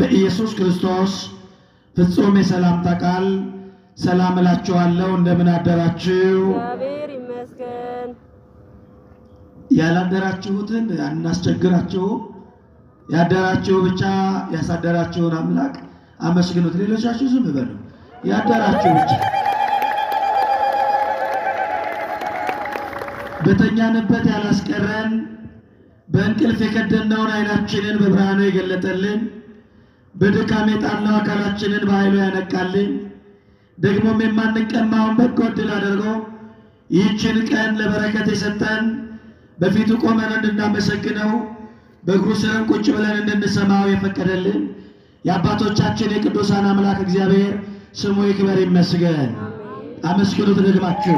በኢየሱስ ክርስቶስ ፍጹም የሰላምታ ቃል ሰላም እላችኋለሁ። እንደምን አደራችሁ? እግዚአብሔር ይመስገን። ያላደራችሁትን አናስቸግራችሁ። ያደራችሁ ብቻ ያሳደራችሁን አምላክ አመስግኑት። ሌሎቻችሁ ዝም በሉ። ያደራችሁ ብቻ በተኛንበት ያላስቀረን በእንቅልፍ የከደነውን ዓይናችንን በብርሃኑ የገለጠልን በድካም የጣልነው አካላችንን በኃይሉ ያነቃልን ደግሞም የማንቀማውን በጎ ዕድል አድርጎ ይህችን ቀን ለበረከት የሰጠን በፊቱ ቆመን እንድናመሰግነው በእግሩ ስር ቁጭ ብለን እንድንሰማው የፈቀደልን የአባቶቻችን የቅዱሳን አምላክ እግዚአብሔር ስሙ ይክበር ይመስገን። አመስግኑት ደግማችሁ።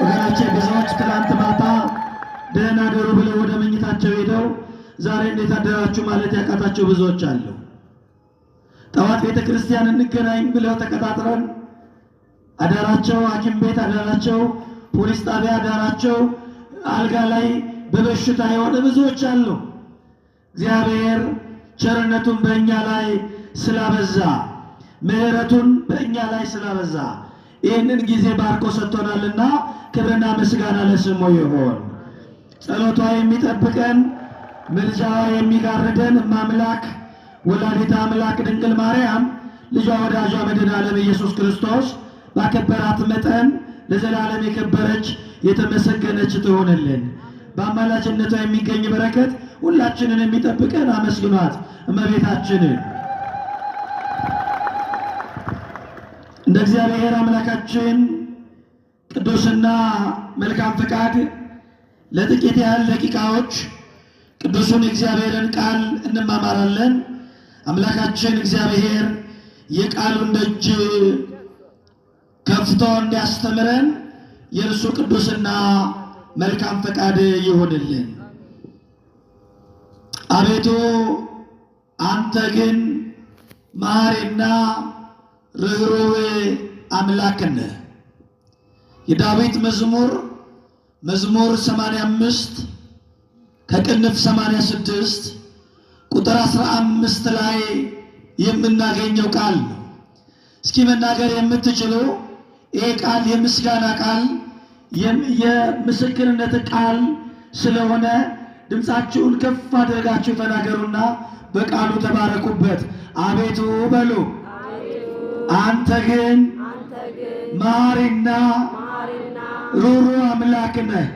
ወገኖቼ ብዙዎች ትናንት ማታ ደህና ደሩ ብለው ወደ መኝታቸው ሄደው ዛሬ እንዴት አደራችሁ ማለት ያቃታቸው ብዙዎች አሉ። ጠዋት ቤተ ክርስቲያን እንገናኝ ብለው ተቀጣጥረን አዳራቸው ሐኪም ቤት አዳራቸው ፖሊስ ጣቢያ አዳራቸው አልጋ ላይ በበሽታ የሆነ ብዙዎች አሉ። እግዚአብሔር ቸርነቱን በእኛ ላይ ስላበዛ ምሕረቱን በእኛ ላይ ስላበዛ ይህንን ጊዜ ባርኮ ሰጥቶናልና ክብርና ምስጋና ለስሙ ይሁን። ጸሎቷ የሚጠብቀን ምልጃዋ የሚጋርደን እማምላክ ወላዲተ አምላክ ድንግል ማርያም ልጇ ወዳጇ መድኃኔ ዓለም ኢየሱስ ክርስቶስ ባከበራት መጠን ለዘላለም የከበረች የተመሰገነች ትሆንልን። በአማላጅነቷ የሚገኝ በረከት ሁላችንን የሚጠብቀን አመስግኗት እመቤታችንን። እንደ እግዚአብሔር አምላካችን ቅዱስና መልካም ፈቃድ ለጥቂት ያህል ደቂቃዎች ቅዱሱን እግዚአብሔርን ቃል እንማማራለን። አምላካችን እግዚአብሔር የቃሉን ደጅ ከፍቶ እንዲያስተምረን የእርሱ ቅዱስና መልካም ፈቃድ ይሁንልን። አቤቱ አንተ ግን መሐሪና ርኅሩኅ አምላክ ነህ። የዳዊት መዝሙር 85 ከቅንፍ 86 ቁጥር 15 ላይ የምናገኘው ቃል ነው። እስኪ መናገር የምትችሉ ይሄ ቃል የምስጋና ቃል የምስክርነት ቃል ስለሆነ ድምፃችሁን ከፍ አድርጋችሁ ተናገሩና በቃሉ ተባረኩበት። አቤቱ በሉ አንተ ግን መሐሪና ርኅሩኅ አምላክ ነህ።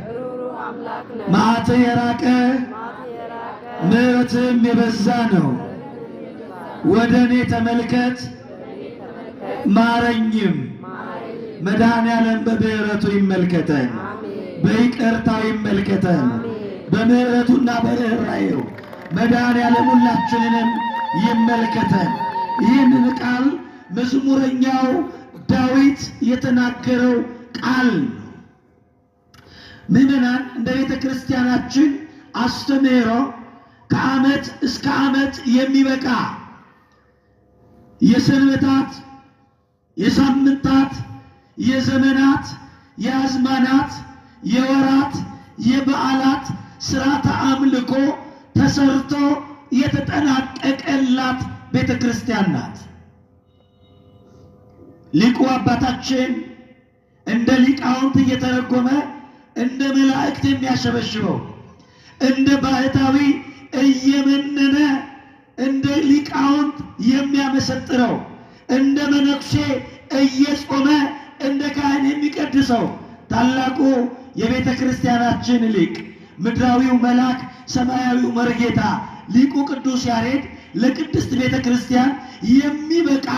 መዓትህ የራቀ ምሕረትህም የበዛ ነው። ወደ እኔ ተመልከት ማረኝም። መድኃኔ ዓለም በምሕረቱ ይመልከተን፣ በይቅርታው ይመልከተን፣ በምሕረቱና በርኅራኄው መድኃኔ ዓለም ሁላችንንም ይመልከተን። ይህንን ቃል መዝሙረኛው ዳዊት የተናገረው ቃል ነው። ምዕመናን እንደ ቤተ ክርስቲያናችን አስተምህሮ ከዓመት እስከ ዓመት የሚበቃ የሰንበታት፣ የሳምንታት፣ የዘመናት፣ የአዝማናት፣ የወራት፣ የበዓላት ሥርዓተ አምልኮ ተሰርቶ የተጠናቀቀላት ቤተ ክርስቲያን ናት። ሊቁ አባታችን እንደ ሊቃውንት እየተረጎመ እንደ መላእክት የሚያሸበሽበው እንደ ባህታዊ እየመነነ እንደ ሊቃውንት የሚያመሰጥረው እንደ መነኩሴ እየጾመ እንደ ካህን የሚቀድሰው ታላቁ የቤተ ክርስቲያናችን ሊቅ ምድራዊው መልአክ ሰማያዊው መርጌታ ሊቁ ቅዱስ ያሬድ ለቅድስት ቤተ ክርስቲያን የሚበቃ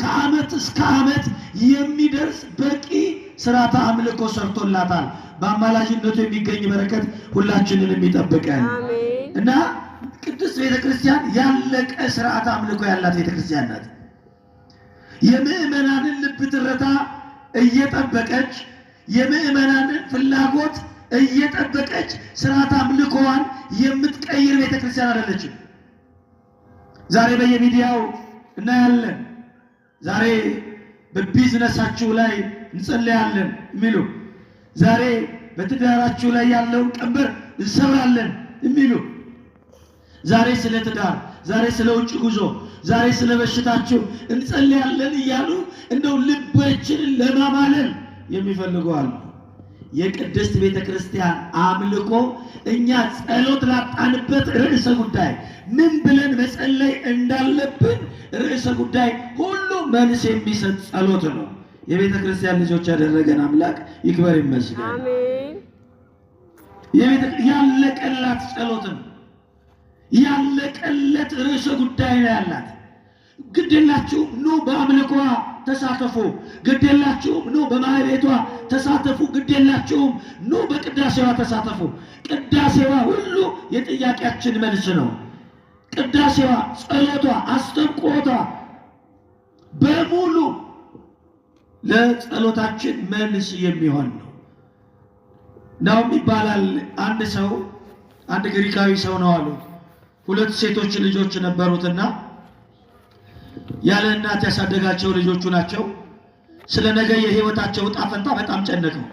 ከዓመት እስከ ዓመት የሚደርስ በቂ ሥርዓተ አምልኮ ሰርቶላታል። በአማላጅነቱ የሚገኝ በረከት ሁላችንን የሚጠብቀን እና ቅድስት ቤተ ክርስቲያን ያለቀ ሥርዓተ አምልኮ ያላት ቤተ ክርስቲያን ናት። የምእመናንን ልብ ትርታ እየጠበቀች የምእመናንን ፍላጎት እየጠበቀች ሥርዓተ አምልኮዋን የምትቀይር ቤተ ክርስቲያን አይደለችም። ዛሬ በየሚዲያው እናያለን። ዛሬ በቢዝነሳችሁ ላይ እንጸልያለን የሚሉ፣ ዛሬ በትዳራችሁ ላይ ያለውን ቀንበር እንሰብራለን የሚሉ፣ ዛሬ ስለ ትዳር ዛሬ ስለ ውጭ ጉዞ፣ ዛሬ ስለ በሽታችሁ እንጸልያለን እያሉ እንደው ልባችንን ለማማለል የሚፈልጉ አሉ። የቅድስት ቤተ ክርስቲያን አምልኮ እኛ ጸሎት ላጣንበት ርዕሰ ጉዳይ ምን ብለን መጸለይ እንዳለብን ርዕሰ ጉዳይ ሁሉ መልስ የሚሰጥ ጸሎት ነው። የቤተ ክርስቲያን ልጆች ያደረገን አምላክ ይክበር ይመስገን። አሜን። ያለቀላት ጸሎት ነው። ያለቀለት ርዕሰ ጉዳይ ነው ያላት። ግድላችሁም ኑ በአምልኳ ተሳተፉ፣ ግድላችሁም ኑ በማህሌቷ ተሳተፉ፣ ግድላችሁም ኑ በቅዳሴዋ ተሳተፉ። ቅዳሴዋ ሁሉ የጥያቄያችን መልስ ነው። ቅዳሴዋ፣ ጸሎቷ፣ አስተንቆቷ በሙሉ ለጸሎታችን መልስ የሚሆን ነው። ናውም ይባላል አንድ ሰው፣ አንድ ግሪካዊ ሰው ነው አሉ። 2 ሴቶች ልጆች ነበሩትና ያለ እናት ያሳደጋቸው ልጆቹ ናቸው። ስለ ነገ የህይወታቸው ዕጣ ፈንታ በጣም ጨነቀው።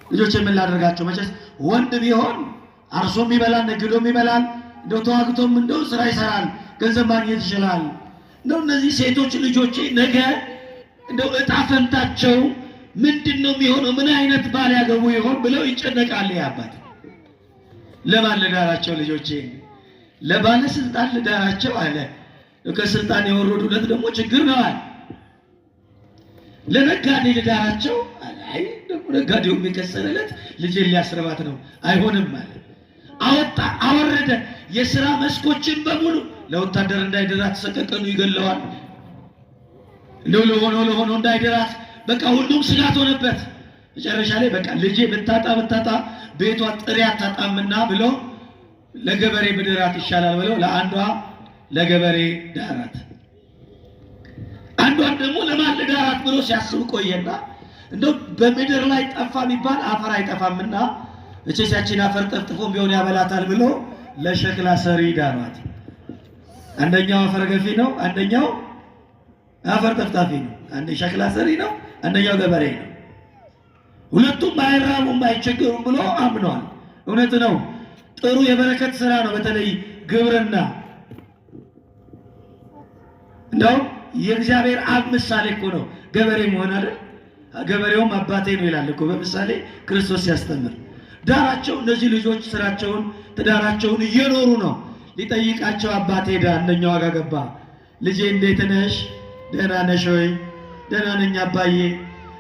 ልጆች ምን ላደርጋቸው? መቼስ ወንድ ቢሆን አርሶም ይበላል፣ ነግዶም ይበላል፣ እንደው ተዋግቶም እንደው ስራ ይሰራል፣ ገንዘብ ማግኘት ይችላል። እንደው እነዚህ ሴቶች ልጆቼ ነገ እንደው ዕጣ ፈንታቸው ምንድነው የሚሆነው? ምን አይነት ባል ያገቡ ይሆን ብለው ይጨነቃል። ያባት ለማን ልዳራቸው? ልጆቼ ለባለስልጣን ልዳራቸው አለ። ከስልጣን የወረዱለት ደግሞ ችግር ነው አለ። ለነጋዴ ልዳራቸው አለ። አይ ደግሞ ነጋዴው የሚከሰረለት ልጄን ሊያስረባት ነው፣ አይሆንም አለ። አወጣ አወረደ። የሥራ መስኮችን በሙሉ ለወታደር እንዳይደራት ሰቀቀኑ ይገለዋል። ለሆኖ እንዳይደራት በቃ ሁሉም ስጋት ሆነበት። መጨረሻ ላይ በቃ ልጄ ብታጣ ቤቷ ጥሬ አታጣምና ብሎ ለገበሬ ብድራት ይሻላል ብሎ ለአንዷ ለገበሬ ዳራት፣ አንዷን ደግሞ ለማን ዳራት ብሎ ሲያስብ ቆየና እንደው በምድር ላይ ጠፋ የሚባል አፈር አይጠፋምና እቺስ ያቺን አፈር ጠፍጥፎም ቢሆን ያበላታል ብሎ ለሸክላ ሰሪ ዳራት። አንደኛው አፈር ገፊ ነው፣ አንደኛው አፈር ጠፍጣፊ ነው። አንደ ሸክላ ሰሪ ነው፣ አንደኛው ገበሬ ነው። ሁለቱም አይራቡም አይቸገሩም ብሎ አምኗል። እውነት ነው። ጥሩ የበረከት ስራ ነው። በተለይ ግብርና እንደው የእግዚአብሔር አብ ምሳሌ እኮ ነው ገበሬ መሆን አይደል? ገበሬውም አባቴ ነው ይላል እኮ በምሳሌ ክርስቶስ ሲያስተምር። ዳራቸው እነዚህ ልጆች ስራቸውን ትዳራቸውን እየኖሩ ነው። ሊጠይቃቸው አባቴ ሄደ። አንደኛው ጋር ገባ። ልጄ እንዴት ነሽ? ደህና ነሽ ወይ? ደህና ነኝ አባዬ።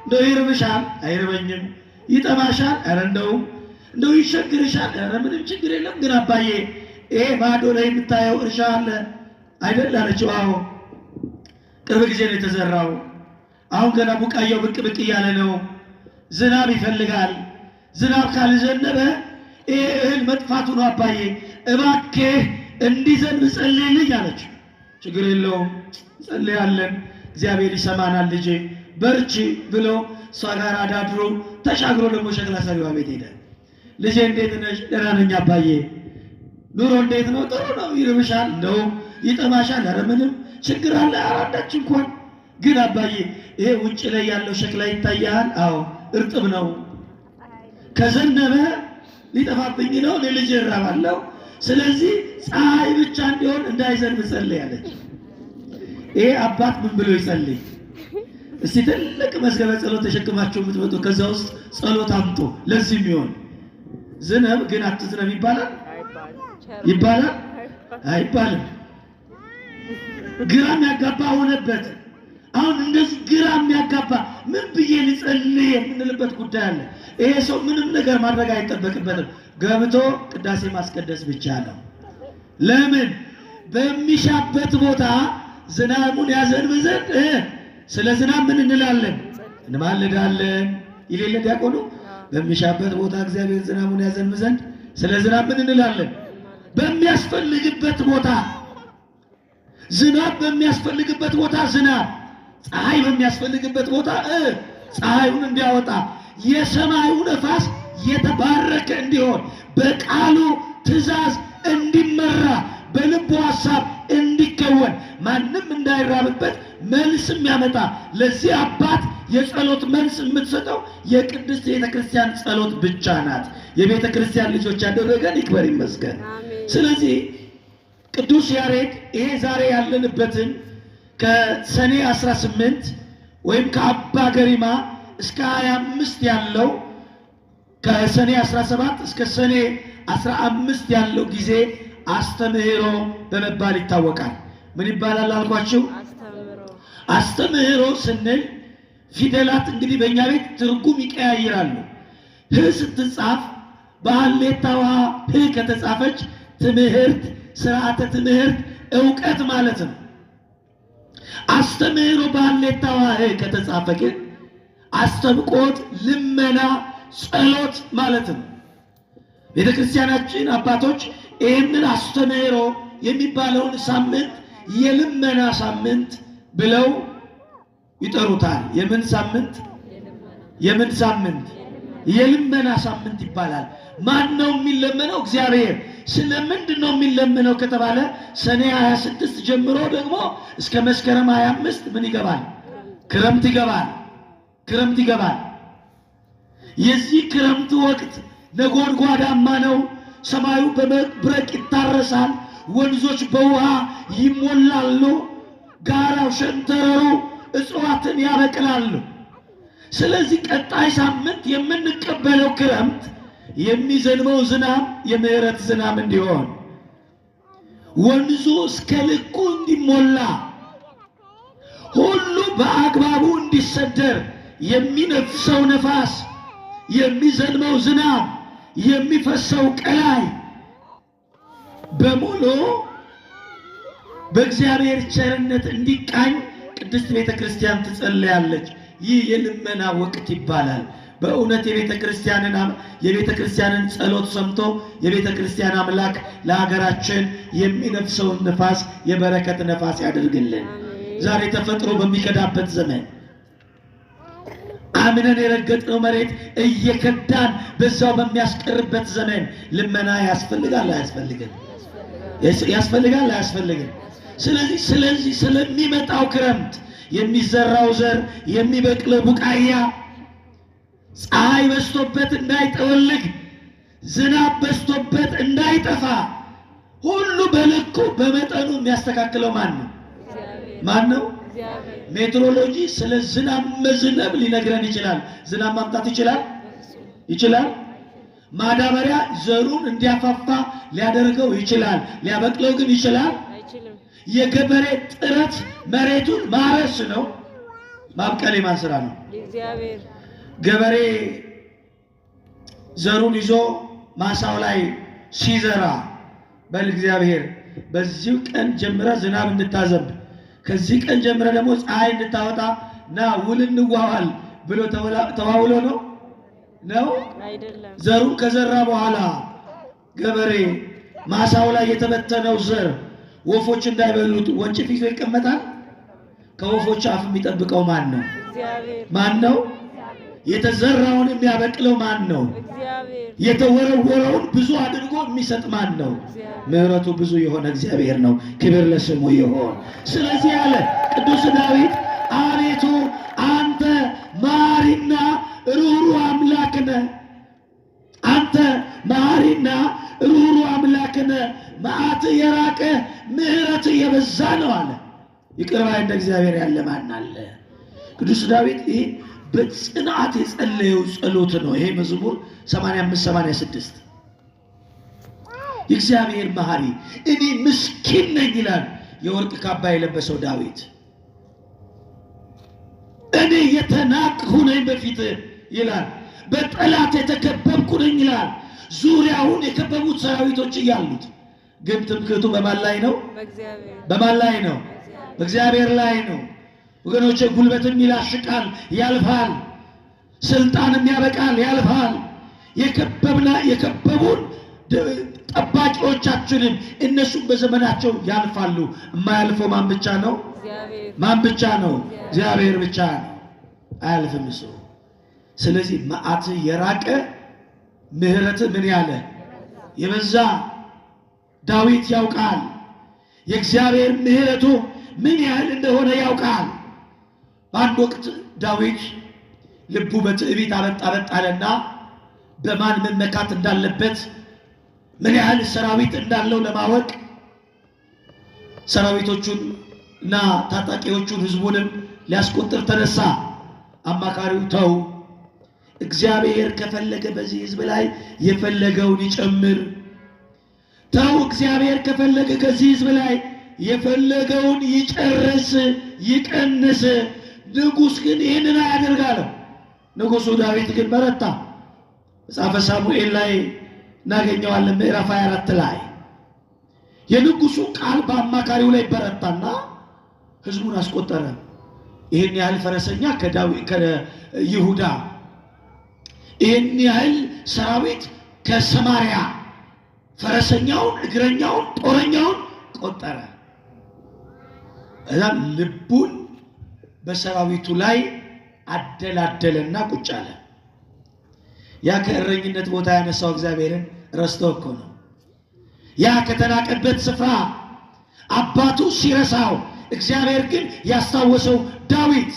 እንደው ይርብሻል? አይርበኝም። ይጠማሻል? ኧረ እንደው ይቸግርሻል? ኧረ ምንም ችግር የለም። ግን አባዬ ይሄ ማዶ ላይ የምታየው እርሻ አለ አይደል አለችው። አዎ ቅርብ ጊዜ ነው የተዘራው። አሁን ገና ቡቃያው ብቅ እያለ ነው። ዝናብ ይፈልጋል። ዝናብ ካልዘነበ ይሄ እህል መጥፋቱ ነው አባዬ፣ እባክህ እንዲዘንብ ጸልይልኝ አለች። ችግር የለውም ጸልያለን፣ እግዚአብሔር ይሰማናል ልጄ በርቺ ብሎ እሷ ጋር አዳድሮ ተሻግሮ ደግሞ ሸክላ ሰሪዋ ቤት ሄደ። ልጄ እንዴት ነሽ? ደህና ነኝ አባዬ። ኑሮ እንዴት ነው? ጥሩ ነው። ይርብሻል? እንደው ይጠማሻል? ኧረ ምንም ችግር አለ አራዳች እንኳን። ግን አባዬ ይሄ ውጭ ላይ ያለው ሸክላ ይታያል? አዎ እርጥብ ነው። ከዘነበ ሊጠፋብኝ ነው፣ ለልጄ እራባለሁ። ስለዚህ ፀሐይ ብቻ እንዲሆን እንዳይዘንብ ጸልይ አለች። ይሄ አባት ምን ብሎ ይጸልይ? እስቲ ትልቅ መዝገበ ጸሎት ተሸክማችሁ የምትመጡ ከዛ ውስጥ ጸሎት አምጡ። ለዚህ የሚሆን ዝናብ ግን አትዝነብ ይባላል? ይባላል? አይባልም። ግራ የሚያጋባ ሆነበት። አሁን እንደዚህ ግራ የሚያጋባ ምን ብዬ ልጸልይ የምንልበት ጉዳይ አለ። ይሄ ሰው ምንም ነገር ማድረግ አይጠበቅበትም። ገብቶ ቅዳሴ ማስቀደስ ብቻ ነው። ለምን? በሚሻበት ቦታ ዝናቡን ያዘንብ ዘንድ ስለ ዝናብ ምን እንላለን? እንማልዳለን። ይሌለ ዲያቆኑ በሚሻበት ቦታ እግዚአብሔር ዝናቡን ያዘንብ ዘንድ ስለ ዝናብ ምን እንላለን? በሚያስፈልግበት ቦታ ዝናብ፣ በሚያስፈልግበት ቦታ ዝናብ፣ ፀሐይ በሚያስፈልግበት ቦታ ፀሐዩን እንዲያወጣ፣ የሰማዩ ነፋስ የተባረከ እንዲሆን፣ በቃሉ ትእዛዝ እንዲመራ፣ በልቡ ሐሳብ እንዲከወን፣ ማንም እንዳይራብበት መልስም ያመጣ። ለዚህ አባት የጸሎት መልስ የምትሰጠው የቅድስት ቤተ ክርስቲያን ጸሎት ብቻ ናት። የቤተ ክርስቲያን ልጆች ያደረገን ይክበር ይመስገን። ስለዚህ ቅዱስ ያሬድ ይሄ ዛሬ ያለንበትን ከሰኔ 18 ወይም ከአባ ገሪማ እስከ 25 ያለው ከሰኔ 17 እስከ ሰኔ 15 ያለው ጊዜ አስተምህሮ በመባል ይታወቃል። ምን ይባላል አልኳችሁ? አስተምህሮ ስንል ፊደላት እንግዲህ በእኛ ቤት ትርጉም ይቀያይራሉ። ህ ስትጻፍ በሀሌታ ውሃ ህ ከተጻፈች ትምህርት፣ ስርዓተ ትምህርት፣ ዕውቀት ማለት ነው። አስተምህሮ በሀሌታ ውሃ ህ ከተጻፈ ግን አስተብቆት፣ ልመና፣ ጸሎት ማለት ነው። ቤተ ክርስቲያናችን አባቶች ይህንን አስተምህሮ የሚባለውን ሳምንት የልመና ሳምንት ብለው ይጠሩታል። የምን ሳምንት? የምን ሳምንት? የልመና ሳምንት ይባላል። ማን ነው የሚለመነው? እግዚአብሔር። ስለምንድን ነው የሚለመነው ከተባለ ሰኔ 26 ጀምሮ ደግሞ እስከ መስከረም 25 ምን ይገባል? ክረምት ይገባል። ክረምት ይገባል። የዚህ ክረምት ወቅት ነጎድጓዳማ ነው። ሰማዩ በመብረቅ ይታረሳል። ወንዞች በውሃ ይሞላሉ። ጋራው፣ ሸንተረሩ እጽዋትን ያበቅላሉ። ስለዚህ ቀጣይ ሳምንት የምንቀበለው ክረምት የሚዘንበው ዝናብ የምህረት ዝናብ እንዲሆን፣ ወንዙ እስከ ልኩ እንዲሞላ፣ ሁሉ በአግባቡ እንዲሰደር የሚነፍሰው ነፋስ፣ የሚዘንበው ዝናብ፣ የሚፈሰው ቀላይ በሙሉ በእግዚአብሔር ቸርነት እንዲቃኝ ቅድስት ቤተ ክርስቲያን ትጸልያለች። ይህ የልመና ወቅት ይባላል። በእውነት የቤተ ክርስቲያንን ጸሎት ሰምቶ የቤተ ክርስቲያን አምላክ ለሀገራችን የሚነፍሰውን ነፋስ የበረከት ነፋስ ያደርግልን። ዛሬ ተፈጥሮ በሚከዳበት ዘመን አምነን የረገጥነው መሬት እየከዳን በዛው በሚያስቀርበት ዘመን ልመና ያስፈልጋል አያስፈልግም? ያስፈልጋል አያስፈልግም? ስለዚህ ስለሚመጣው ክረምት የሚዘራው ዘር፣ የሚበቅለው ቡቃያ ፀሐይ በስቶበት እንዳይጠወልግ፣ ዝናብ በስቶበት እንዳይጠፋ ሁሉ በልኩ በመጠኑ የሚያስተካክለው ማን ነው? ማን ነው? ሜትሮሎጂ ስለ ዝናብ መዝነብ ሊነግረን ይችላል። ዝናብ ማምጣት ይችላል? ይችላል። ማዳበሪያ ዘሩን እንዲያፋፋ ሊያደርገው ይችላል። ሊያበቅለው ግን ይችላል? የገበሬ ጥረት መሬቱን ማረስ ነው። ማብቀል የማን ስራ ነው? ገበሬ ዘሩን ይዞ ማሳው ላይ ሲዘራ በል እግዚአብሔር በዚህ ቀን ጀምረ ዝናብ እንድታዘንብ፣ ከዚህ ቀን ጀምረ ደግሞ ፀሐይ እንድታወጣ ና ውል እንዋዋል ብሎ ተዋውሎ ነው አይደለም? ዘሩን ከዘራ በኋላ ገበሬ ማሳው ላይ የተበተነው ዘር ወፎች እንዳይበሉት ወንጭፍ ይዞ ይቀመጣል። ከወፎች አፍ የሚጠብቀው ማን ነው? ማን ነው? የተዘራውን የሚያበቅለው ማን ነው? የተወረወረውን ብዙ አድርጎ የሚሰጥ ማን ነው? ምሕረቱ ብዙ የሆነ እግዚአብሔር ነው። ክብር ለስሙ ይሁን። ስለዚህ ያለ ቅዱስ ዳዊት አቤቱ አንተ መሐሪና ርኅሩህ አምላክ ነህ፣ አንተ መሐሪና ርኅሩህ አምላክ ነህ፣ መዓትህ የራቀ ምሕረትህ የበዛ ነው አለ። ይቅር ባይ እንደ እግዚአብሔር ያለ ማን አለ? ቅዱስ ዳዊት ይህ በጽናት የጸለየው ጸሎት ነው። ይሄ መዝሙር 85-86 እግዚአብሔር መሐሪ እኔ ምስኪን ነኝ ይላል የወርቅ ካባ የለበሰው ዳዊት። እኔ የተናቅሁ ነኝ በፊትህ ይላል፣ በጠላት የተከበብኩ ነኝ ይላል። ዙሪያውን የከበቡት ሰራዊቶች እያሉት ግን ትምክህቱ በማን ላይ ነው? በማን ላይ ነው? በእግዚአብሔር ላይ ነው። ወገኖቼ ጉልበትም ይላሽቃል ያልፋል፣ ስልጣንም ያበቃል ያልፋል። የከበቡን ጠባቂዎቻችንም እነሱም በዘመናቸው ያልፋሉ። የማያልፈው ማን ብቻ ነው? ማን ብቻ ነው? እግዚአብሔር ብቻ ነው። አያልፍም እሱ። ስለዚህ መዓትህ የራቀ ምሕረትህ ምን ያለ የበዛ ዳዊት ያውቃል። የእግዚአብሔር ምሕረቱ ምን ያህል እንደሆነ ያውቃል። በአንድ ወቅት ዳዊት ልቡ በትዕቢት አበጥ አለና በማን መመካት እንዳለበት ምን ያህል ሰራዊት እንዳለው ለማወቅ ሰራዊቶቹን እና ታጣቂዎቹን ህዝቡንም ሊያስቆጥር ተነሳ። አማካሪው ተው፣ እግዚአብሔር ከፈለገ በዚህ ህዝብ ላይ የፈለገውን ይጨምር። ተው፣ እግዚአብሔር ከፈለገ ከዚህ ህዝብ ላይ የፈለገውን ይጨርስ፣ ይቀንስ። ንጉሥ ግን ይህንን አያደርጋለሁ። ንጉሡ ዳዊት ግን በረታ። መጽሐፈ ሳሙኤል ላይ እናገኘዋለን። ምዕራፍ 24 ላይ የንጉሡ ቃል በአማካሪው ላይ በረታና ህዝቡን አስቆጠረ። ይህን ያህል ፈረሰኛ ከይሁዳ፣ ይህን ያህል ሰራዊት ከሰማርያ፣ ፈረሰኛውን፣ እግረኛውን፣ ጦረኛውን ቆጠረ። እዛም ልቡን በሰራዊቱ ላይ አደላደለና ቁጭ አለ። ያ ከእረኝነት ቦታ ያነሳው እግዚአብሔርን ረስቶ እኮ ነው። ያ ከተናቀበት ስፍራ አባቱ ሲረሳው እግዚአብሔር ግን ያስታወሰው ዳዊት፣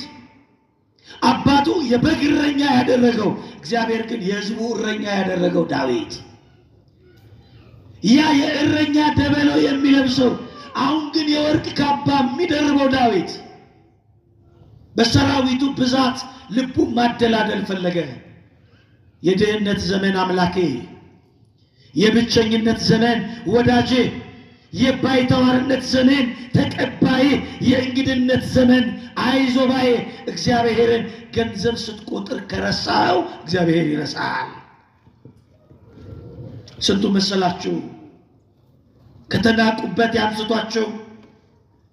አባቱ የበግ እረኛ ያደረገው እግዚአብሔር ግን የሕዝቡ እረኛ ያደረገው ዳዊት፣ ያ የእረኛ ደበሎ የሚለብሰው አሁን ግን የወርቅ ካባ የሚደርበው ዳዊት በሰራዊቱ ብዛት ልቡን ማደላደል ፈለገ። የድህነት ዘመን አምላኬ፣ የብቸኝነት ዘመን ወዳጄ፣ የባይተዋርነት ዘመን ተቀባይ፣ የእንግድነት ዘመን አይዞባዬ፣ እግዚአብሔርን ገንዘብ ስትቆጥር ከረሳው እግዚአብሔር ይረሳል። ስንቱ መሰላችሁ ከተናቁበት ያንስቷቸው፣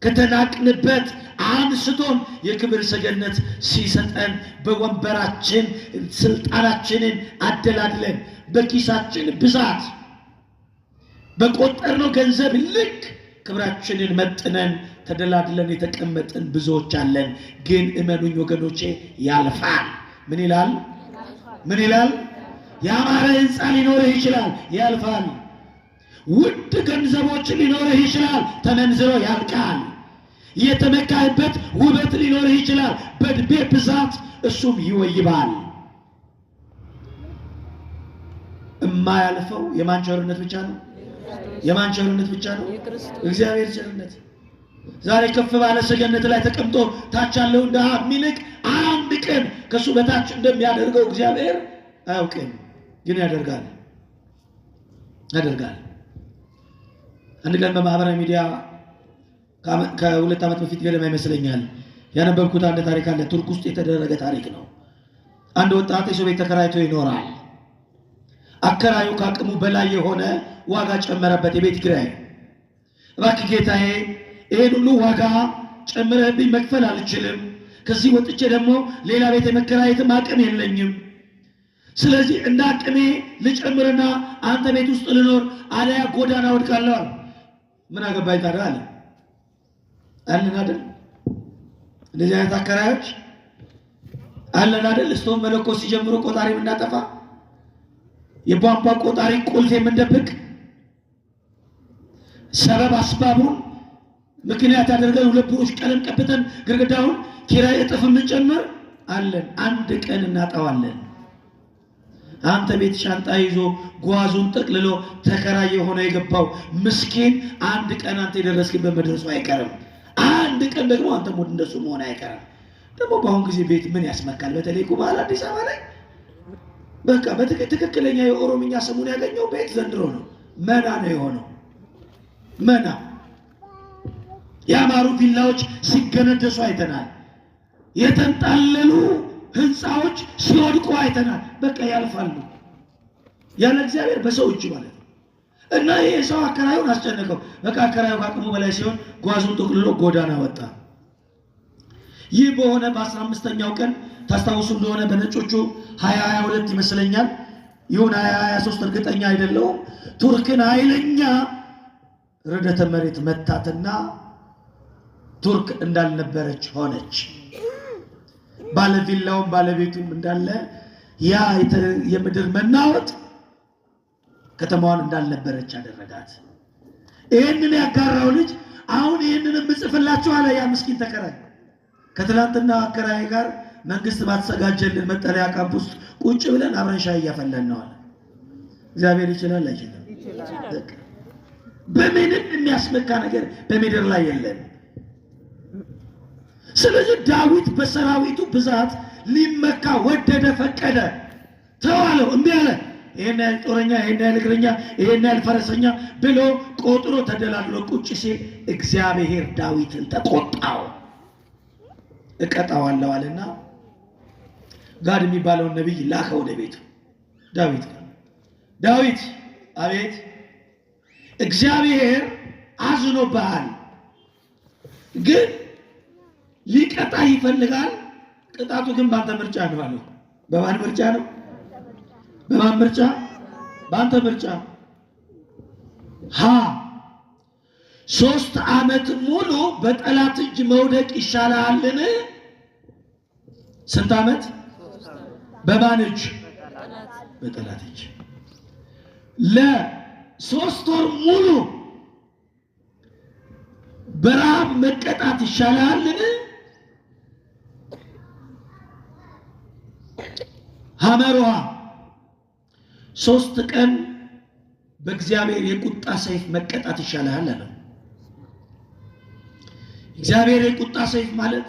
ከተናቅንበት አንስቶን የክብር ሰገነት ሲሰጠን በወንበራችን ስልጣናችንን አደላድለን በኪሳችን ብዛት በቆጠርነው ገንዘብ ልክ ክብራችንን መጥነን ተደላድለን የተቀመጥን ብዙዎች አለን። ግን እመኑኝ ወገኖቼ ያልፋል። ምን ይላል? ምን ይላል? ያማረ ሕንፃ ሊኖርህ ይችላል፣ ያልፋል። ውድ ገንዘቦች ሊኖርህ ይችላል፣ ተመንዝሮ ያልቃል። የተመካህበት ውበት ሊኖርህ ይችላል፣ በዕድሜ ብዛት እሱም ይወይባል። እማያልፈው የማን ቸርነት ብቻ ነው? የማን ቸርነት ብቻ ነው? እግዚአብሔር ቸርነት። ዛሬ ከፍ ባለ ሰገነት ላይ ተቀምጦ ታች ያለው ድሃ የሚንቅ አንድ ቀን ከሱ በታች እንደሚያደርገው እግዚአብሔር አያውቅም፣ ግን ያደርጋል። አንድ ቀን በማህበራዊ ሚዲያ ከ2 ዓመት በፊት ገደማ ይመስለኛል ያነበብኩት አንድ ታሪክ አለ። ቱርክ ውስጥ የተደረገ ታሪክ ነው። አንድ ወጣት የሰው ቤት ተከራይቶ ይኖራል። አከራዩ ከአቅሙ በላይ የሆነ ዋጋ ጨመረበት፣ የቤት ኪራይ። እባክህ ጌታዬ ይሄን ሁሉ ዋጋ ጨምረህብኝ መክፈል አልችልም፣ ከዚህ ወጥቼ ደግሞ ሌላ ቤት የመከራየትም አቅም የለኝም። ስለዚህ እንደ አቅሜ ልጨምርና አንተ ቤት ውስጥ ልኖር፣ አለያ ጎዳና ወድቃለሁ አለ። ምን አገባኝ ታዲያ አለ። አለን አይደል? እንደዚህ አይነት አከራዮች አለን አይደል? እስቶም መለኮስ ሲጀምሩ ቆጣሪ የምናጠፋ፣ የቧንቧ ቆጣሪ ቁልፍ የምንደብቅ፣ ሰበብ አስባቡን ምክንያት አድርገን 2 ብሩሽ ቀለም ቀብተን ግድግዳውን ኪራይ እጥፍ የምንጨምር አለን። አንድ ቀን እናጣዋለን። አንተ ቤት ሻንጣ ይዞ ጓዙን ጠቅልሎ ተከራይ የሆነ የገባው ምስኪን አንድ ቀን አንተ የደረስክበት መድረሱ አይቀርም። አንድ ቀን ደግሞ አንተ ሞት እንደሱ መሆን አይቀርም። ደግሞ በአሁን ጊዜ ቤት ምን ያስመካል? በተለይ ኩባል አዲስ አበባ ላይ በቃ በትክክለኛ የኦሮምኛ ስሙን ያገኘው ቤት ዘንድሮ ነው። መና ነው የሆነው። መና ያማሩ ቪላዎች ሲገነደሱ አይተናል። የተንጣለሉ ህንፃዎች ሲወድቁ አይተናል። በቃ ያልፋሉ ያለ እግዚአብሔር በሰው እጅ ማለት ነው። እና ይሄ ሰው አከራዩን አስጨነቀው። በቃ አከራዩ ከአቅሙ በላይ ሲሆን ጓዙን ጠቅልሎ ጎዳና ወጣ። ይህ በሆነ በ15ኛው ቀን ታስታውሱ እንደሆነ በነጮቹ 2022 ይመስለኛል ይሁን 2023 እርግጠኛ አይደለሁም፣ ቱርክን ኃይለኛ ርዕደተ መሬት መታትና ቱርክ እንዳልነበረች ሆነች። ባለቪላውም ባለቤቱም እንዳለ ያ የምድር መናወጥ ከተማዋን እንዳልነበረች አደረጋት። ይህንን ያጋራው ልጅ አሁን ይህንን ምጽፍላችሁ አለ። ያ ምስኪን ተከራይ ከትላንትና አከራይ ጋር መንግስት ባትዘጋጀልን መጠለያ ካምፕ ውስጥ ቁጭ ብለን አብረን ሻይ እያፈላን ነው አለ። እግዚአብሔር ይችላል አይችልም? በምንም የሚያስመካ ነገር በምድር ላይ የለም። ስለዚህ ዳዊት በሰራዊቱ ብዛት ሊመካ ወደደ፣ ፈቀደ፣ ተዋለው፣ እምቢ አለ። ይሄን ያህል ጦረኛ፣ ይሄን ያህል እግረኛ፣ ይሄን ያህል ፈረሰኛ ብሎ ቆጥሮ ተደላድሎ ቁጭ ሲል እግዚአብሔር ዳዊትን ተቆጣው። እቀጣዋለሁ አለና ጋድ የሚባለውን ነቢይ ላከ ወደ ቤቱ። ዳዊት አቤት፣ እግዚአብሔር አዝኖብሃል፣ ግን ሊቀጣ ይፈልጋል። ቅጣቱ ግን ባንተ ምርጫ ነው አለው። በማን ምርጫ ነው? በማን ምርጫ? ባንተ ምርጫ። 3 ዓመት ሙሉ በጠላት እጅ መውደቅ ይሻላልን? ስንት ዓመት? በማን እጅ? በጠላት እጅ። ለ3 ወር ሙሉ በረሃብ መቀጣት ይሻላልን? ሐመሮሃ 3 ቀን በእግዚአብሔር የቁጣ ሰይፍ መቀጣት ይሻላል አለው። እግዚአብሔር የቁጣ ሰይፍ ማለት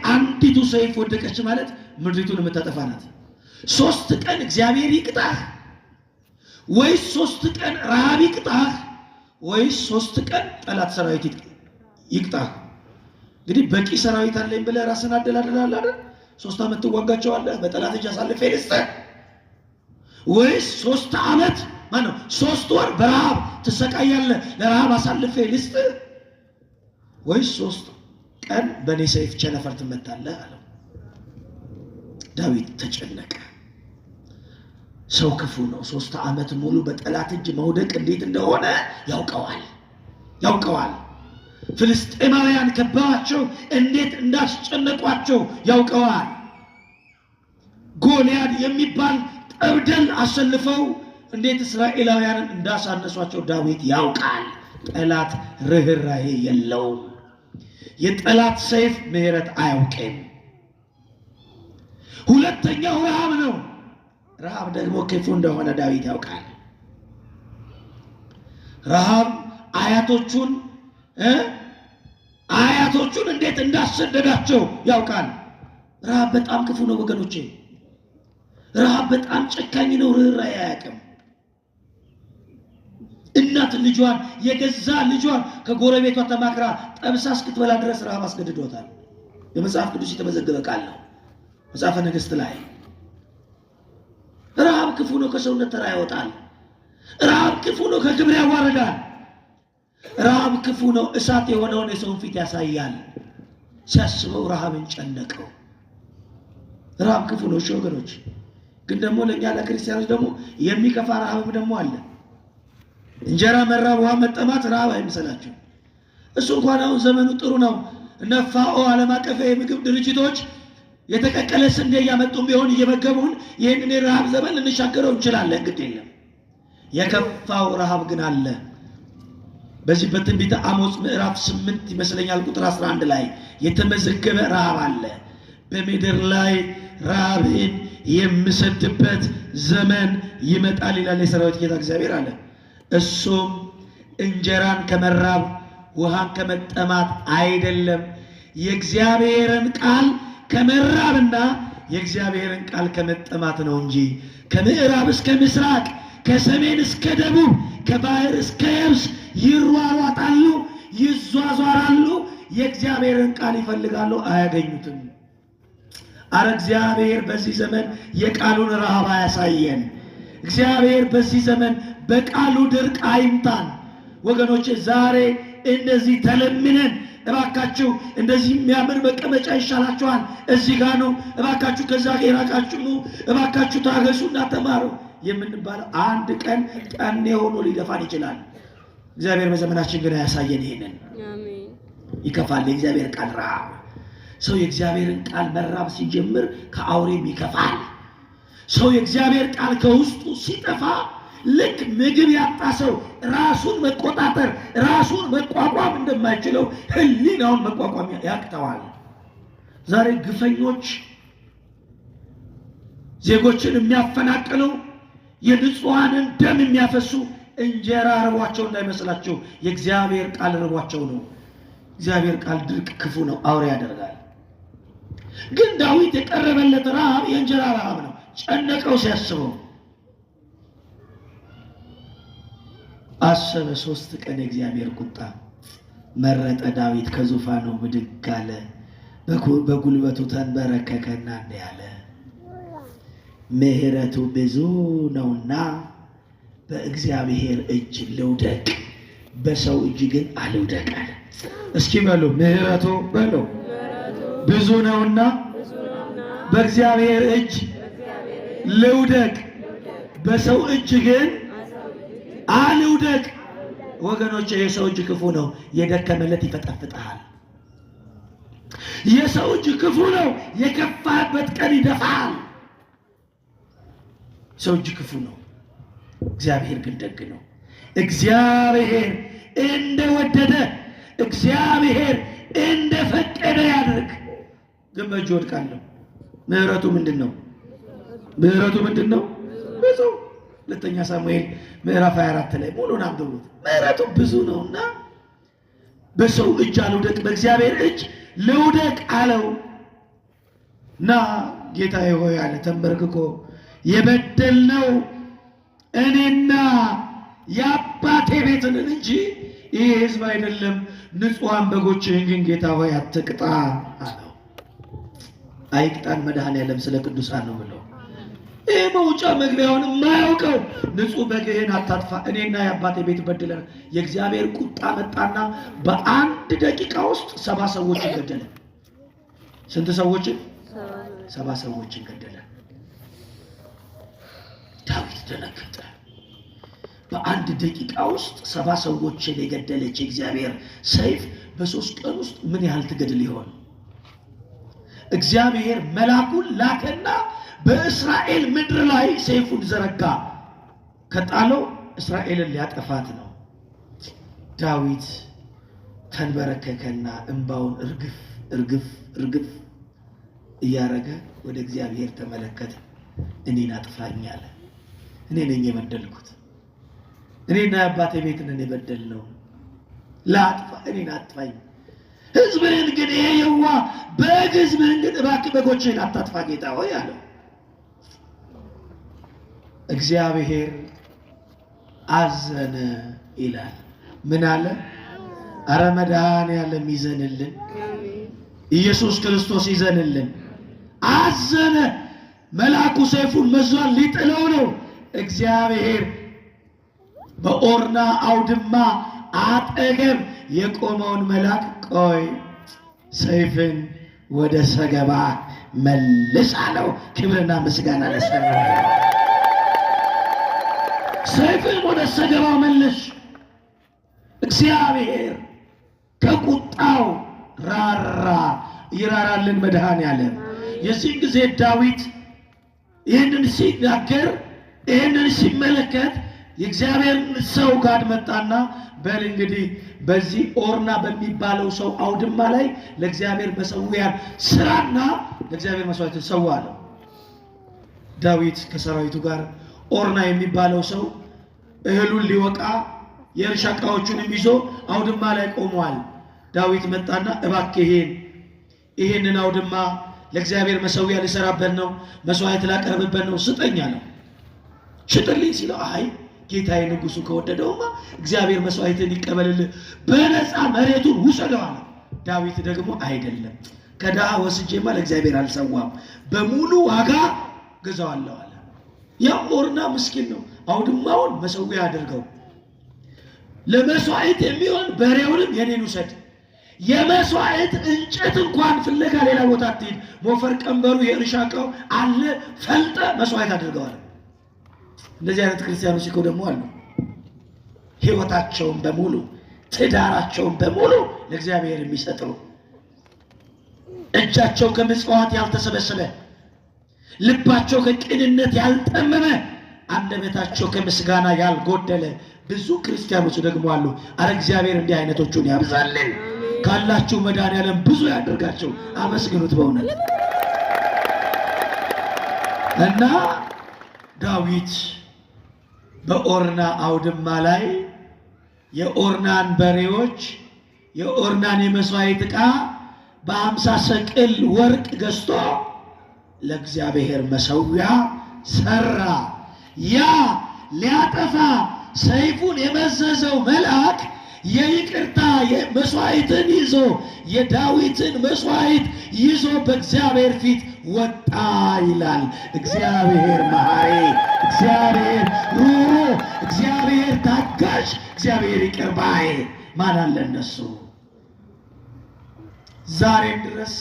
አንዲቱ ሰይፍ ወደቀች ማለት ምድሪቱን የምታጠፋ ናት። 3 ቀን እግዚአብሔር ይቅጣህ፣ ወይስ 3 ቀን ረሃብ ይቅጣህ፣ ወይስ 3 ቀን ጠላት ሰራዊት ይቅጣህ። እንግዲህ በቂ ሰራዊት አለኝ ብለህ ራስን አደላድላለህ አይደል? 3 ዓመት ትዋጋቸዋለህ፣ በጠላት እጅ አሳልፌ ልስጥህ፣ ወይስ 3 ዓመት ማነው 3 ወር በረሃብ ትሰቃያለህ፣ ለረሃብ አሳልፌ ልስጥህ፣ ወይስ 3 ቀን በኔ ሰይፍ ቸነፈር ትመታለህ አለው። ዳዊት ተጨነቀ። ሰው ክፉ ነው። 3 ዓመት ሙሉ በጠላት እጅ መውደቅ እንዴት እንደሆነ ያውቀዋል። ፍልስጤማውያን ከበዋቸው እንዴት እንዳስጨነቋቸው ያውቀዋል። ጎልያድ የሚባል ጠብደል አሰልፈው እንዴት እስራኤላውያንን እንዳሳነሷቸው ዳዊት ያውቃል። ጠላት ርህራሄ የለውም። የጠላት ሰይፍ ምሕረት አያውቅም። ሁለተኛው ረሃብ ነው። ረሃብ ደግሞ ክፉ እንደሆነ ዳዊት ያውቃል። ረሃብ አያቶቹን እንዴት እንዳሰደዳቸው ያውቃል። ረሃብ በጣም ክፉ ነው ወገኖቼ። ረሃብ በጣም ጨካኝ ነው። ርህራሄ አያውቅም። እናት ልጇን የገዛ ልጇን ከጎረቤቷ ተማክራ ጠብሳ እስክትበላ ድረስ ረሃብ አስገድዶታል። በመጽሐፍ ቅዱስ የተመዘገበ ቃል ነው። መጽሐፈ ነገሥት ላይ ረሃብ ክፉ ነው። ከሰውነት ተራ ያወጣል። ረሃብ ክፉ ነው። ከክብር ያዋርዳል። ረሃብ ክፉ ነው። እሳት የሆነውን የሰውን ፊት ያሳያል። ሲያስበው ረሃብን ጨነቀው። ረሃብ ክፉ ነው። እሺ ወገኖች፣ ግን ደግሞ ለእኛ ለክርስቲያኖች ደግሞ የሚከፋ ረሃብም ደግሞ አለ። እንጀራ መራብ፣ ውሃ መጠማት ረሃብ አይመስላችሁ? እሱ እንኳን አሁን ዘመኑ ጥሩ ነው። እነ ፋኦ ዓለም አቀፍ የምግብ ድርጅቶች የተቀቀለ ስንዴ እያመጡም ቢሆን እየመገቡን ይህንን የረሃብ ዘመን ልንሻገረው እንችላለን። ግድ የለም። የከፋው ረሃብ ግን አለ። በዚህ በትንቢተ አሞጽ ምዕራፍ 8 ይመስለኛል ቁጥር 11 ላይ የተመዘገበ ረሃብ አለ። በምድር ላይ ረሃብን የምሰድበት ዘመን ይመጣል ይላል የሰራዊት ጌታ እግዚአብሔር አለ። እሱም እንጀራን ከመራብ ውሃን ከመጠማት አይደለም፣ የእግዚአብሔርን ቃል ከመራብና የእግዚአብሔርን ቃል ከመጠማት ነው እንጂ። ከምዕራብ እስከ ምስራቅ፣ ከሰሜን እስከ ደቡብ፣ ከባህር እስከ የብስ ይሯሯጣሉ፣ ይዟዟራሉ፣ የእግዚአብሔርን ቃል ይፈልጋሉ፣ አያገኙትም። አረ እግዚአብሔር በዚህ ዘመን የቃሉን ረሃብ አያሳየን። እግዚአብሔር በዚህ ዘመን በቃሉ ድርቅ አይምታን። ወገኖቼ ዛሬ እንደዚህ ተለምነን እባካችሁ እንደዚህ የሚያምር መቀመጫ ይሻላችኋል፣ እዚህ ጋር ነው፣ እባካችሁ ከዛ የራቃችሁ ነው፣ እባካችሁ ታገሱና ተማሩ የምንባለው አንድ ቀን ጠኔ ሆኖ ሊደፋን ይችላል። እግዚአብሔር በዘመናችን ግን አያሳየን። ይሄንን ይከፋል የእግዚአብሔር ቃል ረሃብ። ሰው የእግዚአብሔርን ቃል መራብ ሲጀምር ከአውሬም ይከፋል። ሰው የእግዚአብሔር ቃል ከውስጡ ሲጠፋ ልክ ምግብ ያጣ ሰው ራሱን መቆጣጠር ራሱን መቋቋም እንደማይችለው ሕሊናውን መቋቋም ያቅተዋል። ዛሬ ግፈኞች ዜጎችን የሚያፈናቅሉ የንጹሃንን ደም የሚያፈሱ እንጀራ ርቧቸው እንዳይመስላችሁ፣ የእግዚአብሔር ቃል ርቧቸው ነው። እግዚአብሔር ቃል ድርቅ ክፉ ነው፣ አውሬ ያደርጋል። ግን ዳዊት የቀረበለት ረሃብ የእንጀራ ረሃብ ነው። ጨነቀው ሲያስበው አሰበ። 3 ቀን የእግዚአብሔር ቁጣ መረጠ። ዳዊት ከዙፋኑ ብድግ አለ፣ በጉልበቱ ተንበረከከና እንዲህ አለ፣ ምሕረቱ ብዙ ነውና በእግዚአብሔር እጅ ልውደቅ፣ በሰው እጅ ግን አልውደቅ አለ። እስኪ በሉ ምሕረቱ በሉ ብዙ ነውና በእግዚአብሔር እጅ ልውደቅ፣ በሰው እጅ ግን አልውደቅ። ወገኖች የሰው እጅ ክፉ ነው። የደከመለት ይፈጠፍጣል። የሰው እጅ ክፉ ነው። የከፋበት ቀን ይደፋል። ሰው እጅ ክፉ ነው። እግዚአብሔር ግን ደግ ነው። እግዚአብሔር እንደወደደ እግዚአብሔር እንደፈቀደ ያድርግ። ግን በእጁ ወድቃለሁ። ምሕረቱ ምንድን ነው? ምሕረቱ ምንድን ነው? ብዙ። ሁለተኛ ሳሙኤል ምዕራፍ 24 ላይ ሙሉን አንብቡት። ምሕረቱ ብዙ ነውና በሰው እጅ አልውደቅ፣ በእግዚአብሔር እጅ ልውደቅ አለው። እና ጌታዬ ሆይ አለ ተንበርክኮ፣ የበደልነው እኔና የአባቴ ቤት ነን እንጂ ይህ ሕዝብ አይደለም። ንጹሐን በጎችህን ግን ጌታ ሆይ አትቅጣ አለው። አይቅጣን መድኃኔዓለም ስለ ቅዱሳን ነው ብለው ይህ መውጫ መግቢያውን የማያውቀው ንጹሕ በግህን አታጥፋ፣ እኔና የአባቴ ቤት በድለን። የእግዚአብሔር ቁጣ መጣና በአንድ ደቂቃ ውስጥ 70 ሰዎችን ገደለ። ስንት ሰዎችን? 70 ሰዎችን ገደለ። ዳዊት ደነገጠ። በአንድ ደቂቃ ውስጥ 70 ሰዎችን የገደለች የእግዚአብሔር ሰይፍ በ3 ቀን ውስጥ ምን ያህል ትገድል ይሆን? እግዚአብሔር መልአኩን ላከና በእስራኤል ምድር ላይ ሰይፉን ዘረጋ። ከጣለው እስራኤልን ሊያጠፋት ነው። ዳዊት ተንበረከከና እንባውን እርግፍ እያረገ ወደ እግዚአብሔር ተመለከተ። እኔን አጥፋኝ አለ። እኔ ነኝ የበደልኩት፣ እኔና የአባቴ ቤት ነን የበደልነው። ላጥፋ፣ እኔን አጥፋኝ። ሕዝብህን ግን ይሄ የዋ በግ ሕዝብህን ግን እባክህ በጎችህን አታጥፋ ጌታ ሆይ አለው። እግዚአብሔር አዘነ ይላል። ምን አለ? አረ መድኃኔዓለም ይዘንልን፣ ኢየሱስ ክርስቶስ ይዘንልን። አዘነ። መልአኩ ሰይፉን መዟል፣ ሊጥለው ነው። እግዚአብሔር በኦርና አውድማ አጠገብ የቆመውን መልአክ ቆይ ሰይፍን ወደ ሰገባ መልስ አለው። ክብርና ምስጋና ለሰራ ሰይፍን ወደ ሰገባው መልስ። እግዚአብሔር ከቁጣው ራራ። ይራራልን መድኃኔዓለም። የዚህ ጊዜ ዳዊት ይህንን ሲናገር ይህንን ሲመለከት የእግዚአብሔር ሰው ጋር መጣና በል እንግዲህ በዚህ ኦርና በሚባለው ሰው አውድማ ላይ ለእግዚአብሔር መሠዊያን ስራና ለእግዚአብሔር መስዋዕትን ሰዋ አለው። ዳዊት ከሰራዊቱ ጋር ኦርና የሚባለው ሰው እህሉን ሊወቃ የእርሻ ዕቃዎቹንም ይዞ አውድማ ላይ ቆሟል። ዳዊት መጣና እባክህ ይሄንን አውድማ ለእግዚአብሔር መሠዊያ ልሰራበት ነው፣ መስዋዕት ላቀርብበት ነው፣ ስጠኝ አለው። ሽጥልኝ ሲለው አይ ጌታዬ ንጉሡ ከወደደውማ እግዚአብሔር መስዋዕትን ይቀበልልህ፣ በነፃ መሬቱን ውሰደው አለ። ዳዊት ደግሞ አይደለም ከድሃ ወስጄማ ለእግዚአብሔር አልሰዋም፣ በሙሉ ዋጋ ገዛዋለሁ አለ። ያ ኦርና ምስኪን ነው። አውድማውን መሠዊያ አድርገው፣ ለመስዋዕት የሚሆን በሬውንም የኔን ውሰድ፣ የመስዋዕት እንጨት እንኳን ፍለጋ ሌላ ቦታ አትሄድ፣ ሞፈር ቀንበሩ የእርሻ ዕቃው አለ፣ ፈልጠ መስዋዕት አድርገዋል። እንደዚህ አይነት ክርስቲያኖች እኮ ደግሞ አሉ። ሕይወታቸውን በሙሉ ትዳራቸውን በሙሉ ለእግዚአብሔር የሚሰጡ እጃቸው ከምጽዋት ያልተሰበሰበ፣ ልባቸው ከቅንነት ያልጠመመ፣ አንደበታቸው ከምስጋና ያልጎደለ ብዙ ክርስቲያኖች ደግሞ አሉ። አረ እግዚአብሔር እንዲህ አይነቶቹን ያብዛልን። ካላችሁ መድኃኔዓለም ብዙ ያደርጋቸው። አመስግኑት በእውነት። እና ዳዊት በኦርና አውድማ ላይ የኦርናን በሬዎች የኦርናን የመስዋዕት ዕቃ በ50 ሰቅል ወርቅ ገዝቶ ለእግዚአብሔር መሠዊያ ሰራ። ያ ሊያጠፋ ሰይፉን የመዘዘው መልአክ የይቅርታ መስዋዕትን ይዞ የዳዊትን መስዋዕት ይዞ በእግዚአብሔር ፊት ወጣ ይላል። እግዚአብሔር መሐሪ፣ እግዚአብሔር ሩህሩህ፣ እግዚአብሔር ታጋሽ፣ እግዚአብሔር ይቅር ባይ ማን አለ እነሱ? ዛሬም ድረስ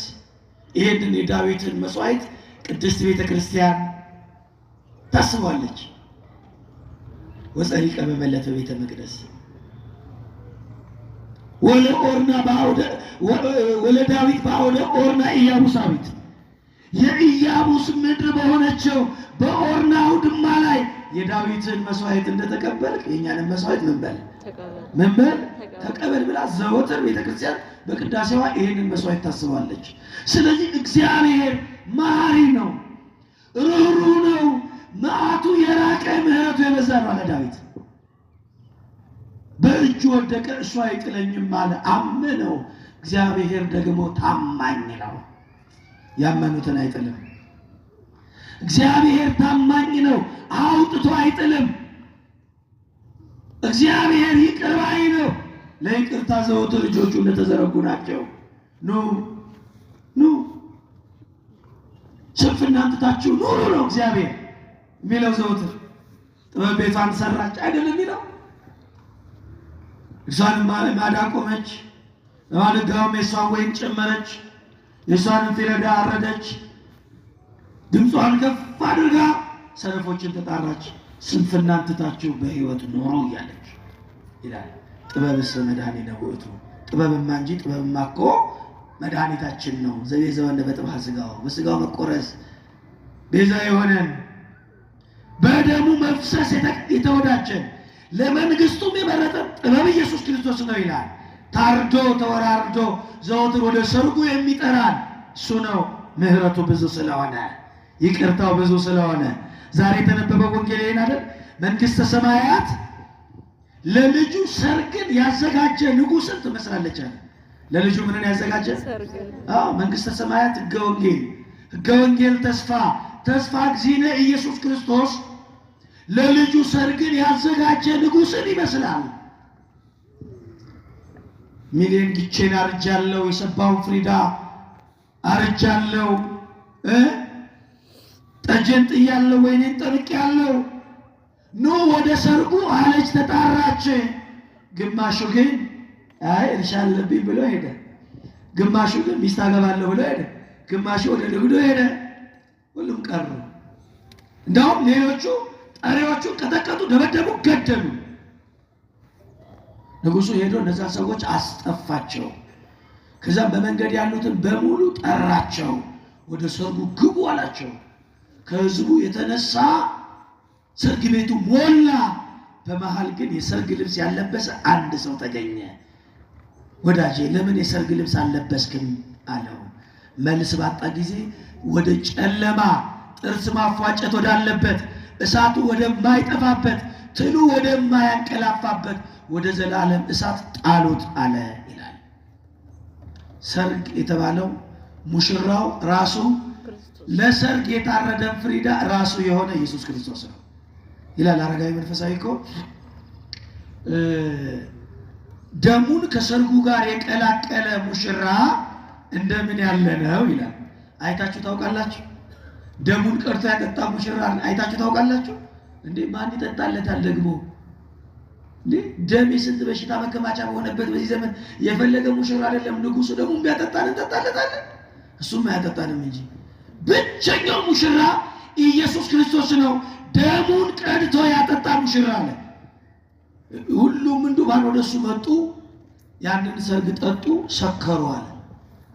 ይህንን የዳዊትን መስዋዕት ቅድስት ቤተ ክርስቲያን ታስባለች። ወጸሪቀ በመለተ ቤተ መቅደስ ወለዳዊት በአውደ ኦርና ኢያቡሳዊት የኢያቡስ ምድር በሆነችው በኦርና አውድማ ላይ የዳዊትን መስዋዕት እንደተቀበልክ የእኛንም መስዋዕት ምን በል ተቀበል ብላ ዘወትር ቤተክርስቲያን በቅዳሴዋ ይህንን መስዋዕት ታስባለች። ስለዚህ እግዚአብሔር መሐሪ ነው፣ ርኅሩህ ነው። መዓቱ የራቀ ምሕረቱ የበዛ ነው አለ ዳዊት። በእጁ ወደቀ እሱ አይጥለኝም አለ፣ አመነው። እግዚአብሔር ደግሞ ታማኝ ነው፣ ያመኑትን አይጥልም። እግዚአብሔር ታማኝ ነው፣ አውጥቶ አይጥልም። እግዚአብሔር ይቅር ባይ ነው፣ ለይቅርታ ዘወትር እጆቹ እንደተዘረጉ ናቸው። ኑ ስንፍናን ትታችሁ ኑሩ ነው እግዚአብሔር የሚለው ዘወትር። ጥበብ ቤቷን ሰራች አይደለም የሚለው? እሷን ማዳ ቆመች፣ ለማድጋውም የሷን ወይን ጨመረች፣ የሷንም ፊረዳ አረደች፣ ድምጿን ከፍ አድርጋ ሰነፎችን ተጣራች። ስንፍናን ትታችሁ በሕይወት ኑሩ እያለች ይላል። ጥበብስ መድኃኒነ ውእቱ፣ ጥበብማ እንጂ ጥበብማ እኮ መድኃኒታችን ነው። ዘቤዘወነ በጥብሐ ሥጋው፣ በሥጋው መቆረስ ቤዛ የሆነን በደሙ መፍሰስ የተወዳጀን ለመንግስቱም የመረጠን ጥበብ ኢየሱስ ክርስቶስ ነው ይላል። ታርዶ ተወራርዶ ዘወትር ወደ ሰርጉ የሚጠራን እሱ ነው። ምሕረቱ ብዙ ስለሆነ ይቅርታው ብዙ ስለሆነ ዛሬ የተነበበው ወንጌል ይሄን አይደል? መንግስተ ሰማያት ለልጁ ሰርግን ያዘጋጀ ንጉሥን ትመስላለች አለ። ለልጁ ምንን ያዘጋጀ? መንግስተ ሰማያት ሕገ ወንጌል ተስፋ እግዚእነ ኢየሱስ ክርስቶስ ለልጁ ሰርግን ያዘጋጀ ንጉሥን ይመስላል። ሚሊዮን ጊቼን አርጃለሁ፣ የሰባውን ፍሪዳ አርጃለሁ፣ ጠጀን ጥያለሁ፣ ወይኔን ጠምቄያለሁ፣ ኑ ወደ ሰርጉ አለች፣ ተጣራች። ግማሹ ግን አይ እርሻ አለብኝ ብሎ ሄደ። ግማሹ ግን ሚስት አገባለሁ ብሎ ሄደ። ግማሹ ወደ ንግዱ ሄደ። ሁሉም ቀሩ። እንደውም ሌሎቹ ጠሪዎቹ ቀጠቀጡ፣ ደበደቡ፣ ገደሉ። ንጉሱ ሄዶ እነዛ ሰዎች አስጠፋቸው። ከዛም በመንገድ ያሉትን በሙሉ ጠራቸው፣ ወደ ሰርጉ ግቡ አላቸው። ከህዝቡ የተነሳ ሰርግ ቤቱ ሞላ። በመሃል ግን የሰርግ ልብስ ያለበሰ አንድ ሰው ተገኘ። ወዳጄ ለምን የሰርግ ልብስ አልለበስክም አለው። መልስ ባጣ ጊዜ ወደ ጨለማ ጥርስ ማፏጨት ወዳለበት እሳቱ ወደማይጠፋበት ትሉ ወደማያንቀላፋበት ወደ ዘላለም እሳት ጣሉት አለ ይላል። ሰርግ የተባለው ሙሽራው ራሱ ለሰርግ የታረደን ፍሪዳ ራሱ የሆነ ኢየሱስ ክርስቶስ ነው ይላል አረጋዊ መንፈሳዊ እኮ። ደሙን ከሰርጉ ጋር የቀላቀለ ሙሽራ እንደምን ያለ ነው ይላል። አይታችሁ ታውቃላችሁ? ደሙን ቀርቶ ያጠጣ ሙሽራ አይታችሁ ታውቃላችሁ እንዴ? ማን ይጠጣለታል ደግሞ እንዴ? ደም የስንት በሽታ መከማቻ በሆነበት በዚህ ዘመን የፈለገ ሙሽራ አይደለም ንጉሱ ደግሞ ቢያጠጣን እንጠጣለታለን? እሱም አያጠጣንም እንጂ ብቸኛው ሙሽራ ኢየሱስ ክርስቶስ ነው። ደሙን ቀድቶ ያጠጣ ሙሽራ አለ። ሁሉም እንዱባን ወደሱ መጡ፣ ያንን ሰርግ ጠጡ፣ ሰከሩ አለ።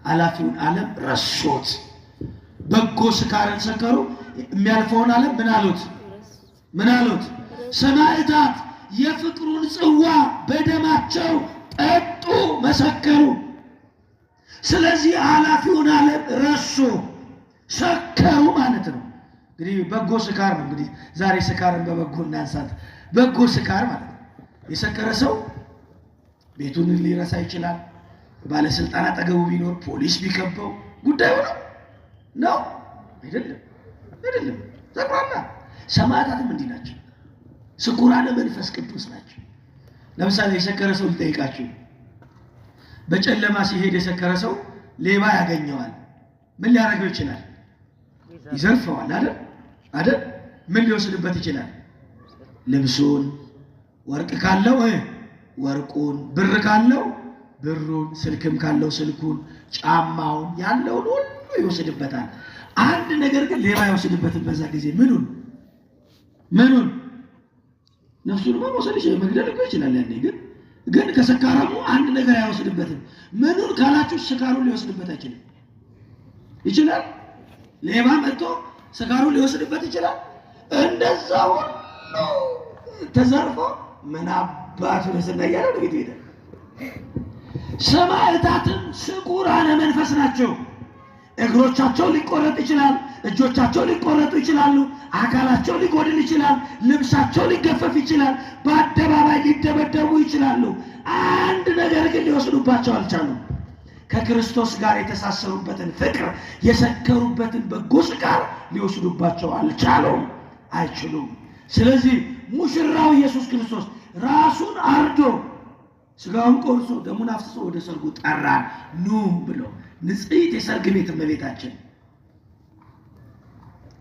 አላፊውን ዓለም ረሶት በጎ ስካርን ሰከሩ። የሚያልፈውን ዓለም ምን አሉት? ሰማዕታት የፍቅሩን ጽዋ በደማቸው ጠጡ፣ መሰከሩ። ስለዚህ አላፊውን ዓለም ረሱ፣ ሰከሩ ማለት ነው። እንግዲህ በጎ ስካር ነው። እንግዲህ ዛሬ ስካርን በበጎ እናንሳት። በጎ ስካር ማለት ነው። የሰከረ ሰው ቤቱን ሊረሳ ይችላል። ባለስልጣን አጠገቡ ቢኖር ፖሊስ ቢከበው ጉዳዩ ነው አይደለም። ዘቅራና ሰማዕታትም እንዲህ ናቸው። ስኩራነ መንፈስ ቅዱስ ናቸው። ለምሳሌ የሰከረ ሰው ሊጠይቃችሁ፣ በጨለማ ሲሄድ የሰከረ ሰው ሌባ ያገኘዋል። ምን ሊያደርገው ይችላል? ይዘርፈዋል አይደል? ምን ሊወስድበት ይችላል? ልብሱን፣ ወርቅ ካለው ወርቁን፣ ብር ካለው ብሩን፣ ስልክም ካለው ስልኩን፣ ጫማውን፣ ያለውን ሁሉ ይወስድበታል። አንድ ነገር ግን ሌባ አይወስድበትም። በዛ ጊዜ ምኑን ነፍሱን መውሰድ ይችላል፣ መግደል ይችላል። ያኔ ግን ከሰካራሙ አንድ ነገር አይወስድበትም። ምኑን ካላችሁ ስካሩን ሊወስድበት አይችልም። ይችላል? ሌባ መጥቶ ስካሩን ሊወስድበት ይችላል? እንደዛ ሁሉ ተዘርፎ ምን አባቱ ለሰና ያለው ነው ሄደ። ሰማዕታትም ስኩራነ መንፈስ ናቸው። እግሮቻቸው ሊቆረጥ ይችላል፣ እጆቻቸው ሊቆረጡ ይችላሉ፣ አካላቸው ሊጎድል ይችላል፣ ልብሳቸው ሊገፈፍ ይችላል፣ በአደባባይ ሊደበደቡ ይችላሉ። አንድ ነገር ግን ሊወስዱባቸው አልቻሉም። ከክርስቶስ ጋር የተሳሰሩበትን ፍቅር፣ የሰከሩበትን በጎ ስካር ሊወስዱባቸው አይችሉም። ስለዚህ ሙሽራው ኢየሱስ ክርስቶስ ራሱን አርዶ ስጋውን ቆርሶ ደሙን አፍስሶ ወደ ሰርጉ ጠራን። ኑ ብሎ ንጽሕት የሰርግ ቤት እመቤታችን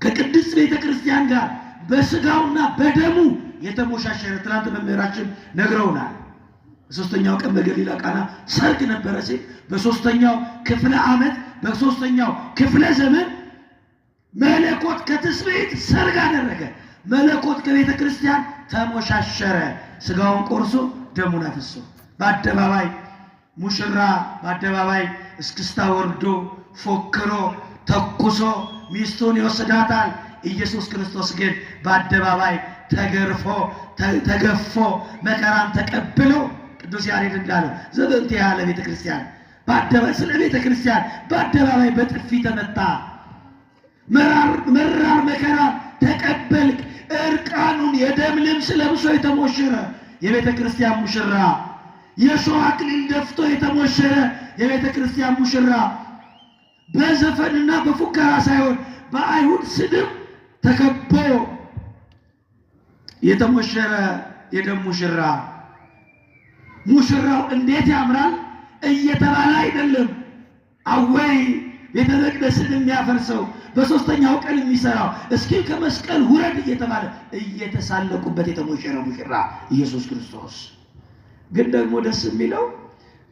ከቅድስት ቤተ ክርስቲያን ጋር በስጋውና በደሙ የተሞሻሸረ ትናንት መምህራችን ነግረውናል። በሶስተኛው ቀን በገሊላ ቃና ሰርግ ነበረ ሲል በሶስተኛው ክፍለ ዓመት በሶስተኛው ክፍለ ዘመን መለኮት ከትስብእት ሰርግ አደረገ። መለኮት ከቤተ ክርስቲያን ተሞሻሸረ። ስጋውን ቆርሶ ደሙን አፍሶ በአደባባይ ሙሽራ በአደባባይ እስክስታ ወርዶ ፎክሮ ተኩሶ ሚስቱን ይወስዳታል። ኢየሱስ ክርስቶስ ግን በአደባባይ ተገፎ መከራን ተቀብሎ ቅዱስ ያሬድ እንዳለው ዘበንቴ ያለ ቤተ ክርስቲያን በአደባባይ ስለ ቤተ ክርስቲያን በአደባባይ በጥፊ ተመታ። መራር መከራ ተቀበልክ። እርቃኑን የደም ልብስ ለብሶ የተሞሸረ የቤተ ክርስቲያን ሙሽራ፣ የሾህ አክሊል ደፍቶ የተሞሸረ የቤተ ክርስቲያን ሙሽራ፣ በዘፈንና በፉከራ ሳይሆን በአይሁድ ስድብ ተከቦ የተሞሸረ የደም ሙሽራ። ሙሽራው እንዴት ያምራል እየተባለ አይደለም። አወይ ቤተ መቅደስን የሚያፈርሰው በሶስተኛው ቀን የሚሰራው እስኪ ከመስቀል ውረድ እየተባለ እየተሳለቁበት የተሞሸረ ሙሽራ ኢየሱስ ክርስቶስ። ግን ደግሞ ደስ የሚለው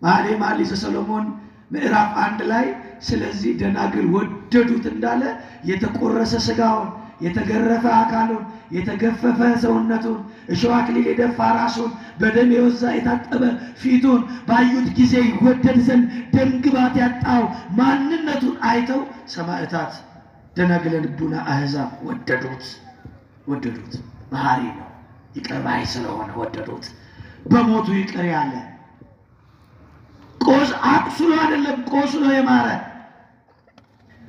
መኃልየ ዘሰሎሞን ምዕራፍ 1 ላይ ስለዚህ ደናግል ወደዱት እንዳለ የተቆረሰ ስጋውን፣ የተገረፈ አካሉን፣ የተገፈፈ ሰውነቱን፣ እሾህ አክሊል የደፋ ራሱን፣ በደም የወዛ የታጠበ ፊቱን ባዩት ጊዜ ይወደድ ዘንድ ደምግባት ያጣው ማንነቱን አይተው ሰማዕታት ደናግለ ልቡና አሕዛብ ወደዱት። መሐሪ ነው፣ ይቅር ባይ ስለሆነ ወደዱት። በሞቱ ይቅር ያለ አቁስሎ አይደለም ቆስሎ የማረ፣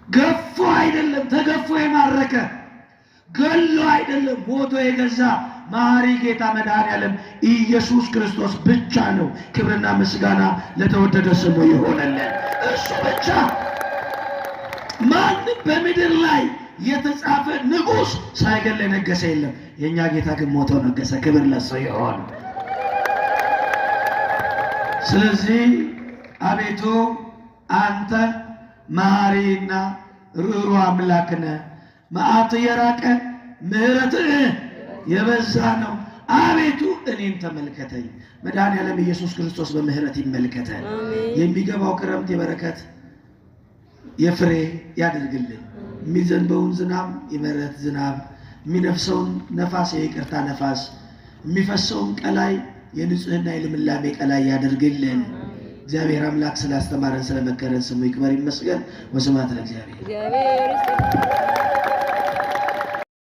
ገፎ አይደለም ተገፎ የማረከ፣ ገሎ አይደለም ሞቶ የገዛ መሐሪ ጌታ መድኃኔዓለም ኢየሱስ ክርስቶስ ብቻ ነው። ክብርና ምስጋና ለተወደደ ስሙ ይሆነልን። እሱ ብቻ። ማንም በምድር ላይ የተጻፈ ንጉሥ ሳይገል ነገሰ የለም። የእኛ ጌታ ግን ሞቶ ነገሰ። ክብር ለሱ ይሆን። ስለዚህ አቤቱ አንተ መሐሪና ርኅሩህ አምላክ ነህ። መዓት የራቀ ምሕረትህ የበዛ ነው። አቤቱ እኔን ተመልከተኝ። መድኃኔዓለም ኢየሱስ ክርስቶስ በምሕረት ይመልከተን። የሚገባው ክረምት የበረከት የፍሬ ያድርግልን። የሚዘንበውን ዝናብ የምሕረት ዝናብ፣ የሚነፍሰውን ነፋስ የይቅርታ ነፋስ፣ የሚፈሰውን ቀላይ የንጽህና የልምላሜ ቀላይ ያደርግልን። እግዚአብሔር አምላክ ስላስተማረን ስለመከረን ስሙ ይክበር ይመስገን። ወስብሐት ለእግዚአብሔር።